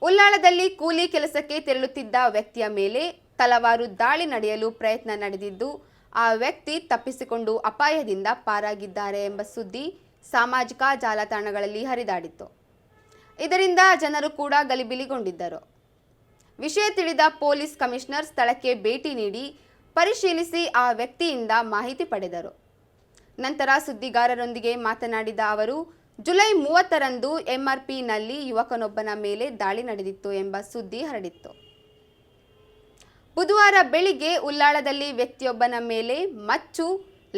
ಉಲ್ಲಾಳದಲ್ಲಿ ಕೂಲಿ ಕೆಲಸಕ್ಕೆ ತೆರಳುತ್ತಿದ್ದ ವ್ಯಕ್ತಿಯ ಮೇಲೆ ತಲವಾರು ದಾಳಿ ನಡೆಯಲು ಪ್ರಯತ್ನ ನಡೆದಿದ್ದು ಆ ವ್ಯಕ್ತಿ ತಪ್ಪಿಸಿಕೊಂಡು ಅಪಾಯದಿಂದ ಪಾರಾಗಿದ್ದಾರೆ ಎಂಬ ಸುದ್ದಿ ಸಾಮಾಜಿಕ ಜಾಲತಾಣಗಳಲ್ಲಿ ಹರಿದಾಡಿತ್ತು. ಇದರಿಂದ ಜನರು ಕೂಡ ಗಲಿಬಿಲಿಗೊಂಡಿದ್ದರು. ವಿಷಯ ತಿಳಿದ ಪೊಲೀಸ್ ಕಮಿಷನರ್ ಸ್ಥಳಕ್ಕೆ ಭೇಟಿ ನೀಡಿ ಪರಿಶೀಲಿಸಿ ಆ ವ್ಯಕ್ತಿಯಿಂದ ಮಾಹಿತಿ ಪಡೆದರು. ನಂತರ ಸುದ್ದಿಗಾರರೊಂದಿಗೆ ಮಾತನಾಡಿದ ಅವರು, ಜುಲೈ 30ರಂದು ಎಂಆರ್ಪಿನಲ್ಲಿ ಯುವಕನೊಬ್ಬನ ಮೇಲೆ ದಾಳಿ ನಡೆದಿತ್ತು ಎಂಬ ಸುದ್ದಿ ಹರಡಿತ್ತು. ಬುಧವಾರ ಬೆಳಿಗ್ಗೆ ಉಲ್ಲಾಳದಲ್ಲಿ ವ್ಯಕ್ತಿಯೊಬ್ಬನ ಮೇಲೆ ಮಚ್ಚು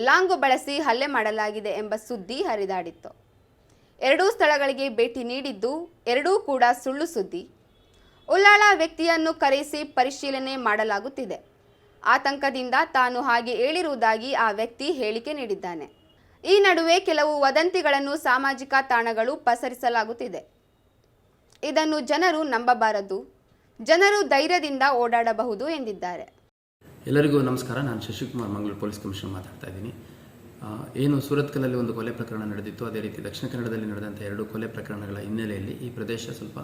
ಲಾಂಗು ಬಳಸಿ ಹಲ್ಲೆ ಮಾಡಲಾಗಿದೆ ಎಂಬ ಸುದ್ದಿ ಹರಿದಾಡಿತ್ತು. ಎರಡೂ ಸ್ಥಳಗಳಿಗೆ ಭೇಟಿ ನೀಡಿದ್ದು ಎರಡೂ ಕೂಡ ಸುಳ್ಳು ಸುದ್ದಿ. ಉಲ್ಲಾಳ ವ್ಯಕ್ತಿಯನ್ನು ಕರೆಸಿ ಪರಿಶೀಲನೆ ಮಾಡಲಾಗುತ್ತಿದೆ. ಆತಂಕದಿಂದ ತಾನು ಹಾಗೆ ಹೇಳಿರುವುದಾಗಿ ಆ ವ್ಯಕ್ತಿ ಹೇಳಿಕೆ ನೀಡಿದ್ದಾನೆ. ಈ ನಡುವೆ ಕೆಲವು ವದಂತಿಗಳನ್ನು ಸಾಮಾಜಿಕ ತಾಣಗಳು ಪಸರಿಸಲಾಗುತ್ತಿದೆ. ಇದನ್ನು ಜನರು ನಂಬಬಾರದು. ಜನರು ಧೈರ್ಯದಿಂದ ಓಡಾಡಬಹುದು ಎಂದಿದ್ದಾರೆ. ಎಲ್ಲರಿಗೂ ನಮಸ್ಕಾರ. ನಾನು ಶಶಿಕುಮಾರ್, ಮಂಗಳೂರು ಪೊಲೀಸ್ ಕಮಿಷನರ್ ಮಾತಾಡ್ತಾ ಇದ್ದೀನಿ. ಏನು ಸೂರತ್ಕಲಲ್ಲಿ ಒಂದು ಕೊಲೆ ಪ್ರಕರಣ ನಡೆದಿತ್ತು, ಅದೇ ರೀತಿ ದಕ್ಷಿಣ ಕನ್ನಡದಲ್ಲಿ ನಡೆದಂಥ 2 ಕೊಲೆ ಪ್ರಕರಣಗಳ ಹಿನ್ನೆಲೆಯಲ್ಲಿ ಈ ಪ್ರದೇಶ ಸ್ವಲ್ಪ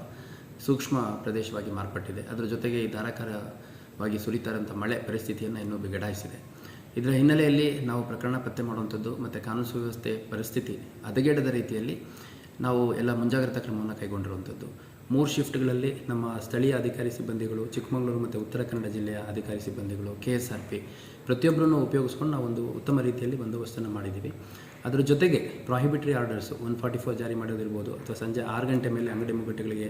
ಸೂಕ್ಷ್ಮ ಪ್ರದೇಶವಾಗಿ ಮಾರ್ಪಟ್ಟಿದೆ. ಅದರ ಜೊತೆಗೆ ಈ ಧಾರಾಕಾರವಾಗಿ ಸುರಿತಾ ಇರೋಂಥ ಮಳೆ ಪರಿಸ್ಥಿತಿಯನ್ನು ಇನ್ನೂ ಬಿಗಡಾಯಿಸಿದೆ. ಇದರ ಹಿನ್ನೆಲೆಯಲ್ಲಿ ನಾವು ಪ್ರಕರಣ ಪತ್ತೆ ಮಾಡುವಂಥದ್ದು ಮತ್ತು ಕಾನೂನು ಸುವ್ಯವಸ್ಥೆ ಪರಿಸ್ಥಿತಿ ಹದಗೆಡದ ರೀತಿಯಲ್ಲಿ ನಾವು ಎಲ್ಲ ಮುಂಜಾಗ್ರತಾ ಕ್ರಮವನ್ನು ಕೈಗೊಂಡಿರುವಂಥದ್ದು. 3 ಶಿಫ್ಟ್ಗಳಲ್ಲಿ ನಮ್ಮ ಸ್ಥಳೀಯ ಅಧಿಕಾರಿ ಸಿಬ್ಬಂದಿಗಳು, ಚಿಕ್ಕಮಗಳೂರು ಮತ್ತು ಉತ್ತರ ಕನ್ನಡ ಜಿಲ್ಲೆಯ ಅಧಿಕಾರಿ ಸಿಬ್ಬಂದಿಗಳು, KSRP ಪ್ರತಿಯೊಬ್ಬರನ್ನು ಉಪಯೋಗಿಸ್ಕೊಂಡು ನಾವು ಒಂದು ಉತ್ತಮ ರೀತಿಯಲ್ಲಿ ಬಂದೋಬಸ್ತನ್ನು ಮಾಡಿದ್ದೀವಿ. ಅದರ ಜೊತೆಗೆ ಪ್ರಾಹಿಬಿಟರಿ ಆರ್ಡರ್ಸ್ 144 ಜಾರಿ ಮಾಡೋದಿರ್ಬೋದು, ಅಥವಾ ಸಂಜೆ 6 ಗಂಟೆ ಮೇಲೆ ಅಂಗಡಿ ಮುಗ್ಗಟ್ಟುಗಳಿಗೆ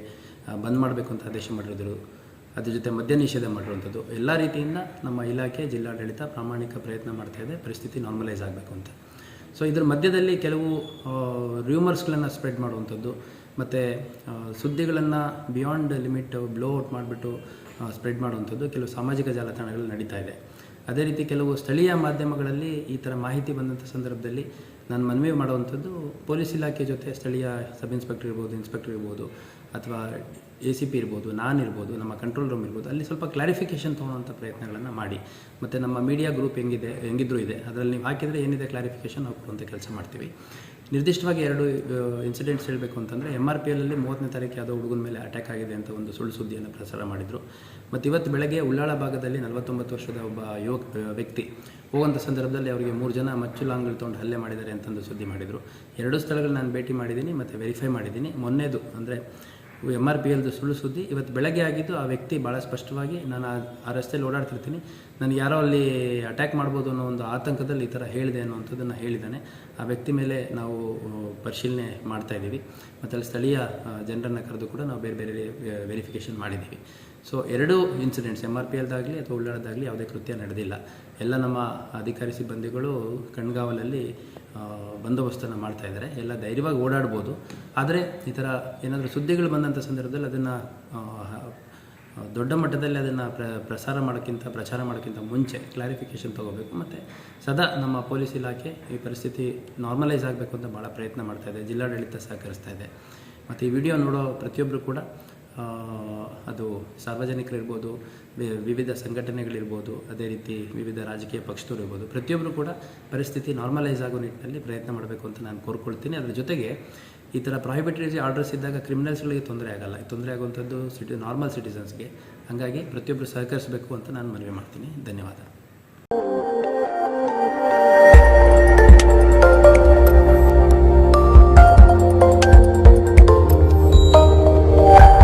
ಬಂದ್ ಮಾಡಬೇಕು ಅಂತ ಆದೇಶ ಮಾಡಿರೋದು, ಅದ್ರ ಜೊತೆ ಮದ್ಯ ನಿಷೇಧ ಮಾಡಿರುವಂಥದ್ದು, ಎಲ್ಲ ರೀತಿಯಿಂದ ನಮ್ಮ ಇಲಾಖೆ, ಜಿಲ್ಲಾಡಳಿತ ಪ್ರಾಮಾಣಿಕ ಪ್ರಯತ್ನ ಮಾಡ್ತಾಯಿದೆ ಪರಿಸ್ಥಿತಿ ನಾರ್ಮಲೈಸ್ ಆಗಬೇಕು ಅಂತ. ಸೊ ಇದರ ಮಧ್ಯದಲ್ಲಿ ಕೆಲವು ರೂಮರ್ಸ್ಗಳನ್ನು ಸ್ಪ್ರೆಡ್ ಮಾಡುವಂಥದ್ದು ಮತ್ತು ಸುದ್ದಿಗಳನ್ನು ಬಿಯಾಂಡ್ ಲಿಮಿಟ್ ಬ್ಲೋಔಟ್ ಮಾಡಿಬಿಟ್ಟು ಸ್ಪ್ರೆಡ್ ಮಾಡುವಂಥದ್ದು ಕೆಲವು ಸಾಮಾಜಿಕ ಜಾಲತಾಣಗಳು ನಡೀತಾ ಇದೆ. ಅದೇ ರೀತಿ ಕೆಲವು ಸ್ಥಳೀಯ ಮಾಧ್ಯಮಗಳಲ್ಲಿ ಈ ಥರ ಮಾಹಿತಿ ಬಂದಂಥ ಸಂದರ್ಭದಲ್ಲಿ ನಾನು ಮನವಿ ಮಾಡುವಂಥದ್ದು, ಪೊಲೀಸ್ ಇಲಾಖೆ ಜೊತೆ ಸ್ಥಳೀಯ ಸಬ್ ಇನ್ಸ್ಪೆಕ್ಟರ್ ಇರ್ಬೋದು, ಇನ್ಸ್ಪೆಕ್ಟರ್ ಇರ್ಬೋದು, ಅಥವಾ ACP ಇರ್ಬೋದು, ನಾನಿರ್ಬೋದು, ನಮ್ಮ ಕಂಟ್ರೋಲ್ ರೂಮ್ ಇರ್ಬೋದು, ಅಲ್ಲಿ ಸ್ವಲ್ಪ ಕ್ಲಾರಿಫಿಕೇಷನ್ ತೊಗೊಳ್ಳೋಂಥ ಪ್ರಯತ್ನಗಳನ್ನು ಮಾಡಿ, ಮತ್ತು ನಮ್ಮ ಮೀಡಿಯಾ ಗ್ರೂಪ್ ಹೆಂಗಿದ್ರೂ ಇದೆ, ಅದರಲ್ಲಿ ನೀವು ಹಾಕಿದರೆ ಏನಿದೆ ಕ್ಲಾರಿಫಿಕೇಷನ್ ನಾವು ಕೊಡುವಂಥ ಕೆಲಸ ಮಾಡ್ತೀವಿ. ನಿರ್ದಿಷ್ಟವಾಗಿ 2 ಇನ್ಸಿಡೆಂಟ್ಸ್ ಹೇಳಬೇಕು ಅಂತಂದರೆ, MRPLಲ್ಲಿ 30ನೇ ತಾರೀಕು ಯಾವುದೋ ಹುಡುಗನ ಮೇಲೆ ಅಟ್ಯಾಕ್ ಆಗಿದೆ ಅಂತ ಒಂದು ಸುಳ್ಳು ಸುದ್ದಿಯನ್ನು ಪ್ರಸಾರ ಮಾಡಿದರು. ಮತ್ತು ಇವತ್ತು ಬೆಳಗ್ಗೆ ಉಲ್ಲಾಳ ಭಾಗದಲ್ಲಿ 49 ವರ್ಷದ ಒಬ್ಬ ವ್ಯಕ್ತಿ ಹೋಗುವಂಥ ಸಂದರ್ಭದಲ್ಲಿ ಅವರಿಗೆ 3 ಜನ ಮಚ್ಚು ಲಾಂಗ್ಗಳು ತೊಗೊಂಡು ಹಲ್ಲೆ ಮಾಡಿದ್ದಾರೆ ಅಂತಂದು ಸುದ್ದಿ ಮಾಡಿದರು. 2 ಸ್ಥಳಗಳು ನಾನು ಭೇಟಿ ಮಾಡಿದ್ದೀನಿ ಮತ್ತು ವೆರಿಫೈ ಮಾಡಿದ್ದೀನಿ. ಮೊನ್ನೆದು ಅಂದರೆ MRPLದು ಸುಳ್ಳು ಸುದ್ದಿ ಇವತ್ತು ಬೆಳಗ್ಗೆ ಆಗಿದ್ದು. ಆ ವ್ಯಕ್ತಿ ಭಾಳ ಸ್ಪಷ್ಟವಾಗಿ, ನಾನು ಆ ರಸ್ತೆಯಲ್ಲಿ ಓಡಾಡ್ತಿರ್ತೀನಿ, ನನಗೆ ಯಾರೋ ಅಲ್ಲಿ ಅಟ್ಯಾಕ್ ಮಾಡ್ಬೋದು ಅನ್ನೋ ಒಂದು ಆತಂಕದಲ್ಲಿ ಈ ಥರ ಹೇಳಿದೆ ಅನ್ನೋವಂಥದ್ದನ್ನು ಹೇಳಿದ್ದಾನೆ. ಆ ವ್ಯಕ್ತಿ ಮೇಲೆ ನಾವು ಪರಿಶೀಲನೆ ಮಾಡ್ತಾಯಿದ್ದೀವಿ ಮತ್ತು ಅಲ್ಲಿ ಸ್ಥಳೀಯ ಜನರನ್ನು ಕರೆದು ಕೂಡ ನಾವು ಬೇರೆ ಬೇರೆ ವೆರಿಫಿಕೇಷನ್ ಮಾಡಿದ್ದೀವಿ. ಸೊ 2 ಇನ್ಸಿಡೆಂಟ್ಸ್ MRPLದಾಗಲಿ ಅಥವಾ ಉಳ್ಳಾಳದಾಗಲಿ ಯಾವುದೇ ಕೃತ್ಯ ನಡೆದಿಲ್ಲ. ಎಲ್ಲ ನಮ್ಮ ಅಧಿಕಾರಿ ಸಿಬ್ಬಂದಿಗಳು ಕಣ್ಗಾವಲಲ್ಲಿ ಬಂದೋಬಸ್ತನ್ನು ಮಾಡ್ತಾಯಿದ್ದಾರೆ. ಎಲ್ಲ ಧೈರ್ಯವಾಗಿ ಓಡಾಡ್ಬೋದು. ಆದರೆ ಈ ಥರ ಏನಾದರೂ ಸುದ್ದಿಗಳು ಬಂದಂಥ ಸಂದರ್ಭದಲ್ಲಿ ಅದನ್ನು ದೊಡ್ಡ ಮಟ್ಟದಲ್ಲಿ ಅದನ್ನು ಪ್ರಚಾರ ಮಾಡೋಕ್ಕಿಂತ ಮುಂಚೆ ಕ್ಲಾರಿಫಿಕೇಷನ್ ತೊಗೋಬೇಕು. ಮತ್ತು ಸದಾ ನಮ್ಮ ಪೊಲೀಸ್ ಇಲಾಖೆ ಈ ಪರಿಸ್ಥಿತಿ ನಾರ್ಮಲೈಸ್ ಆಗಬೇಕು ಅಂತ ಭಾಳ ಪ್ರಯತ್ನ ಮಾಡ್ತಾಯಿದೆ. ಜಿಲ್ಲಾಡಳಿತ ಸಹಕರಿಸ್ತಾ ಇದೆ. ಮತ್ತು ಈ ವಿಡಿಯೋ ನೋಡೋ ಪ್ರತಿಯೊಬ್ಬರು ಕೂಡ ಅದು ಸಾರ್ವಜನಿಕರಿರ್ಬೋದು, ವಿವಿಧ ಸಂಘಟನೆಗಳಿರ್ಬೋದು, ಅದೇ ರೀತಿ ವಿವಿಧ ರಾಜಕೀಯ ಪಕ್ಷದವರು ಇರ್ಬೋದು, ಪ್ರತಿಯೊಬ್ಬರು ಕೂಡ ಪರಿಸ್ಥಿತಿ ನಾರ್ಮಲೈಸ್ ಆಗೋ ನಿಟ್ಟಿನಲ್ಲಿ ಪ್ರಯತ್ನ ಮಾಡಬೇಕು ಅಂತ ನಾನು ಕೋರ್ಕೊಳ್ತೀನಿ. ಅದರ ಜೊತೆಗೆ ಈ ಥರ ಪ್ರಾಹಿಬಿಟರಿ ಆರ್ಡರ್ಸ್ ಇದ್ದಾಗ ಕ್ರಿಮಿನಲ್ಸ್ಗಳಿಗೆ ತೊಂದರೆ ಆಗಲ್ಲ. ತೊಂದರೆ ಆಗುವಂಥದ್ದು ನಾರ್ಮಲ್ ಸಿಟಿಸನ್ಸ್ಗೆ. ಹಾಗಾಗಿ ಪ್ರತಿಯೊಬ್ಬರು ಸಹಕರಿಸಬೇಕು ಅಂತ ನಾನು ಮನವಿ ಮಾಡ್ತೀನಿ. ಧನ್ಯವಾದ.